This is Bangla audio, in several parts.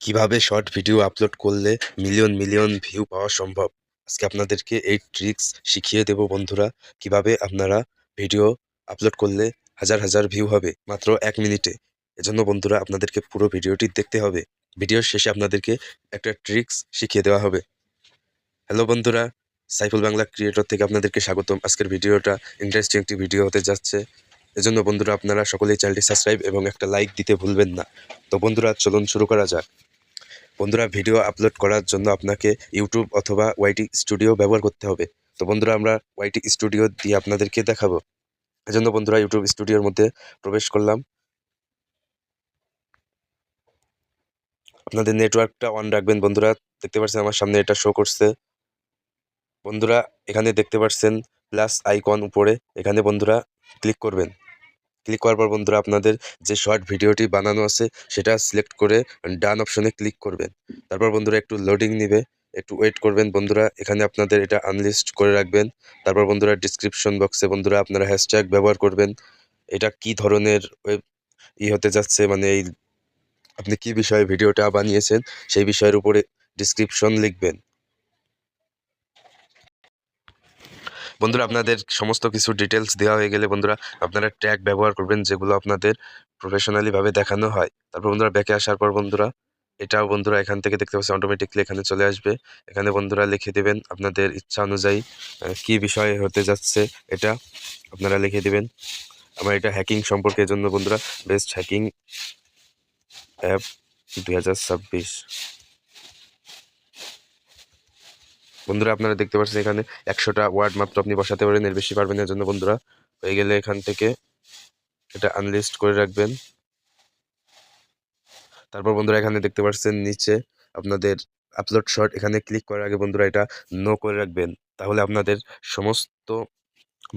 কিভাবে শর্ট ভিডিও আপলোড করলে মিলিয়ন মিলিয়ন ভিউ পাওয়া সম্ভব। আজকে আপনাদেরকে এই ট্রিক্স শিখিয়ে দেব বন্ধুরা। কিভাবে আপনারা ভিডিও আপলোড করলে হাজার হাজার ভিউ হবে মাত্র 1 মিনিটে। এজন্য বন্ধুরা আপনাদেরকে পুরো ভিডিওটি দেখতে হবে। ভিডিওর শেষে আপনাদেরকে একটা ট্রিক্স শিখিয়ে দেওয়া হবে। হ্যালো বন্ধুরা, সাইফুল বাংলা ক্রিয়েটর থেকে আপনাদেরকে স্বাগতম। আজকের ভিডিওটা ইন্টারেস্টিং একটি ভিডিও হতে যাচ্ছে। এজন্য বন্ধুরা আপনারা সকলেই চ্যানেলটি সাবস্ক্রাইব এবং একটা লাইক দিতে ভুলবেন না। তো বন্ধুরা চলুন শুরু করা যাক। বন্ধুরা ভিডিও আপলোড করার জন্য আপনাকে ইউটিউব অথবা ওয়াইটি স্টুডিও ব্যবহার করতে হবে। তো বন্ধুরা আমরা ওয়াইটি স্টুডিও দিয়ে আপনাদেরকে দেখাবো। এজন্য বন্ধুরা ইউটিউব স্টুডিওর মধ্যে প্রবেশ করলাম। আপনাদের নেটওয়ার্কটা অন রাখবেন বন্ধুরা। দেখতে পাচ্ছেন আমার সামনে এটা শো করছে। বন্ধুরা এখানে দেখতে পাচ্ছেন প্লাস আইকন উপরে, এখানে বন্ধুরা ক্লিক করবেন। ক্লিক করার পর বন্ধুরা আপনাদের যে শর্ট ভিডিওটি বানানো আছে সেটা সিলেক্ট করে ডান অপশনে ক্লিক করবেন। তারপর বন্ধুরা একটু লোডিং নিবে, একটু ওয়েট করবেন বন্ধুরা। এখানে আপনাদের এটা আনলিস্ট করে রাখবেন। তারপর বন্ধুরা ডিসক্রিপশন বক্সে বন্ধুরা আপনারা হ্যাশট্যাগ ব্যবহার করবেন। এটা কি ধরনের ওয়েব হতে যাচ্ছে, মানে এই আপনি কি বিষয়ে ভিডিওটা বানিয়েছেন সেই বিষয়ের উপরে ডিসক্রিপশন লিখবেন। বন্ধুরা আপনাদের সমস্ত কিছু ডিটেলস দেওয়া হয়ে গেলে বন্ধুরা আপনারা ট্যাগ ব্যবহার করবেন, যেগুলো আপনাদের প্রফেশনালি ভাবে দেখানো হয়। তারপর বন্ধুরা ব্যাকে আসার পর বন্ধুরা এটাও বন্ধুরা এখান থেকে দেখতে পাচ্ছেন অটোমেটিকলি এখানে চলে আসবে। এখানে বন্ধুরা লিখে দেবেন আপনাদের ইচ্ছা অনুযায়ী কি বিষয়ে হতে যাচ্ছে, এটা আপনারা লিখে দিবেন। আমার এটা হ্যাকিং সম্পর্কে, জন্য বন্ধুরা বেস্ট হ্যাকিং অ্যাপ 2026। বন্ধুরা আপনারা দেখতে পাচ্ছেন এখানে 100টা ওয়ার্ড মাত্র আপনি বসাতে পারেন, এর বেশি পারবেন। এর জন্য বন্ধুরা হয়ে গেলে এখান থেকে এটা আনলিস্ট করে রাখবেন। তারপর বন্ধুরা এখানে দেখতে পাচ্ছেন নিচে আপনাদের আপলোড শর্ট, এখানে ক্লিক করার আগে বন্ধুরা এটা নো করে রাখবেন, তাহলে আপনাদের সমস্ত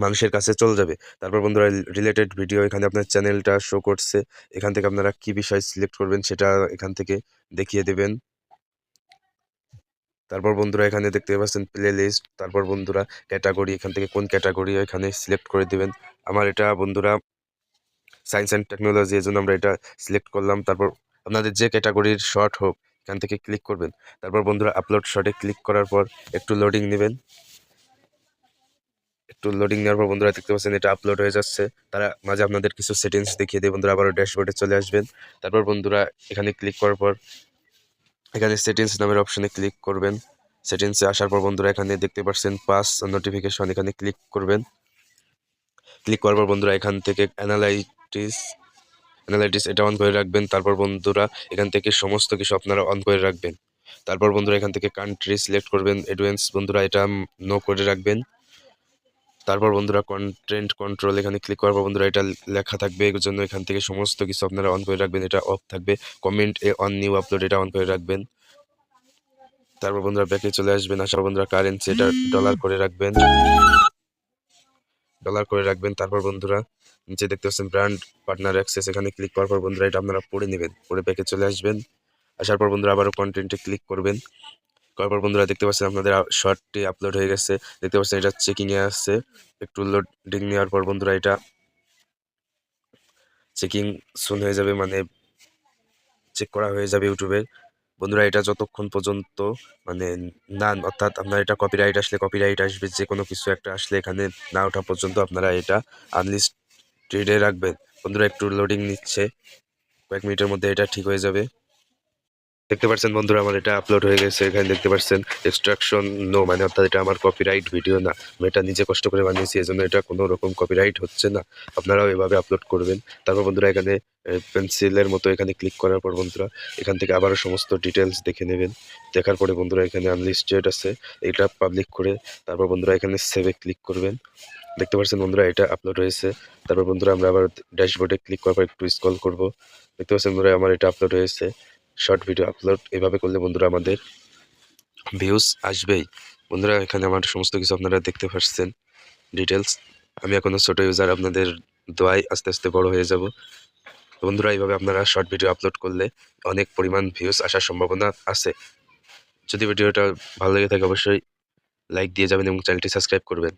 মানুষের কাছে চলে যাবে। তারপর বন্ধুরা রিলেটেড ভিডিও, এখানে আপনার চ্যানেলটা শো করছে। এখান থেকে আপনারা কি বিষয় সিলেক্ট করবেন সেটা এখান থেকে দেখিয়ে দেবেন। তারপর বন্ধুরা এখানে দেখতে পাচ্ছেন প্লে লিস্ট। তারপর বন্ধুরা ক্যাটাগরি, এখান থেকে কোন ক্যাটাগরি এখানে সিলেক্ট করে দিবেন। আমার এটা বন্ধুরা সায়েন্স অ্যান্ড টেকনোলজি, এর জন্য আমরা এটা সিলেক্ট করলাম। তারপর আপনাদের যে ক্যাটাগরির শর্ট হোক এখান থেকে ক্লিক করবেন। তারপর বন্ধুরা আপলোড শর্টে ক্লিক করার পর একটু লোডিং নেবেন। একটু লোডিং নেওয়ার পর বন্ধুরা দেখতে পাচ্ছেন এটা আপলোড হয়ে যাচ্ছে। তারা মাঝে আপনাদের কিছু সেটিংস দেখিয়ে দিয়ে বন্ধুরা আবারও ড্যাশবোর্ডে চলে আসবেন। তারপর বন্ধুরা এখানে ক্লিক করার পর এখানে সেটিংস নামের অপশনে ক্লিক করবেন। সেটিংসে আসার পর বন্ধুরা এখানে দেখতে পাচ্ছেন পাস নোটিফিকেশন, এখানে ক্লিক করবেন। ক্লিক করার পর বন্ধুরা এখান থেকে অ্যানালাইটিস এটা অন করে রাখবেন। তারপর বন্ধুরা এখান থেকে সমস্ত কিছু আপনারা অন করে রাখবেন। তারপর বন্ধুরা এখান থেকে কান্ট্রি সিলেক্ট করবেন। অ্যাডভান্স বন্ধুরা এটা নো করে রাখবেন। তারপর বন্ধুরা কন্টেন্ট কন্ট্রোল, এখানে ক্লিক করার পর বন্ধুরা এটা লেখা থাকবে, এর জন্য এখান থেকে সমস্ত কিছু আপনারা অন করে রাখবেন, এটা অফ থাকবে। কমেন্ট অন নিউ আপলোড এটা অন করে রাখবেন। তারপর বন্ধুরা ব্যাকে চলে আসবেন। আসার বন্ধুরা কারেন্সি এটা ডলার করে রাখবেন, তারপর বন্ধুরা নিচে দেখতে পাচ্ছেন ব্র্যান্ড পার্টনার অ্যাক্সেস, এখানে ক্লিক করার পর বন্ধুরা এটা আপনারা পড়ে নেবেন। পড়ে ব্যাকে চলে আসবেন। আসার পর বন্ধুরা আবারও কন্টেন্টে ক্লিক করবেন। করার পর বন্ধুরা দেখতে পাচ্ছেন আপনাদের শর্টটি আপলোড হয়ে গেছে। দেখতে পাচ্ছেন এটা চেকিংয়ে আসছে। একটু লোডিং নেওয়ার পর বন্ধুরা এটা চেকিং সুন হয়ে যাবে, মানে চেক করা হয়ে যাবে ইউটিউবে। বন্ধুরা এটা যতক্ষণ পর্যন্ত মানে না, অর্থাৎ আপনার এটা কপিরাইট আসলে কপিরাইট আসবে, যে কোনো কিছু একটা আসলে এখানে না ওঠা পর্যন্ত আপনারা এটা আনলিস্টেডে রাখবেন। বন্ধুরা একটু লোডিং নিচ্ছে, কয়েক মিনিটের মধ্যে এটা ঠিক হয়ে যাবে। দেখতে পাচ্ছেন বন্ধুরা আমার এটা আপলোড হয়ে গেছে। এখানে দেখতে পাচ্ছেন এক্সট্রাকশন নো, মানে অর্থাৎ এটা আমার কপিরাইট ভিডিও না, আমি এটা নিজে কষ্ট করে বানিয়েছি, এজন্য এটা কোনো রকম কপিরাইট হচ্ছে না। আপনারাও এভাবে আপলোড করবেন। তারপর বন্ধুরা এখানে পেন্সিলের মতো এখানে ক্লিক করার পর বন্ধুরা এখান থেকে আবারও সমস্ত ডিটেলস দেখে নেবেন। দেখার পরে বন্ধুরা এখানে আনলিস্টেড আছে, এটা পাবলিক করে তারপর বন্ধুরা এখানে সেভে ক্লিক করবেন। দেখতে পাচ্ছেন বন্ধুরা এটা আপলোড হয়েছে। তারপর বন্ধুরা আমরা আবার ড্যাশবোর্ডে ক্লিক করার পর একটু স্ক্রল করব। দেখতে পাচ্ছেন বন্ধুরা আমার এটা আপলোড হয়েছে। শর্ট ভিডিও আপলোড এভাবে করলে বন্ধুরা আমাদের ভিউজ আসবেই। বন্ধুরা এখানে আমার সমস্ত কিছু আপনারা দেখতে পাচ্ছেন ডিটেলস। আমি এখনো ছোট ইউজার, আপনাদের দোয়ায় আস্তে আস্তে বড় হয়ে যাব। বন্ধুরা এইভাবে আপনারা শর্ট ভিডিও আপলোড করলে অনেক পরিমাণ ভিউজ আসার সম্ভাবনা আছে। যদি ভিডিওটা ভালো লেগে থাকে অবশ্যই লাইক দিয়ে যাবেন এবং চ্যানেলটি সাবস্ক্রাইব করবেন।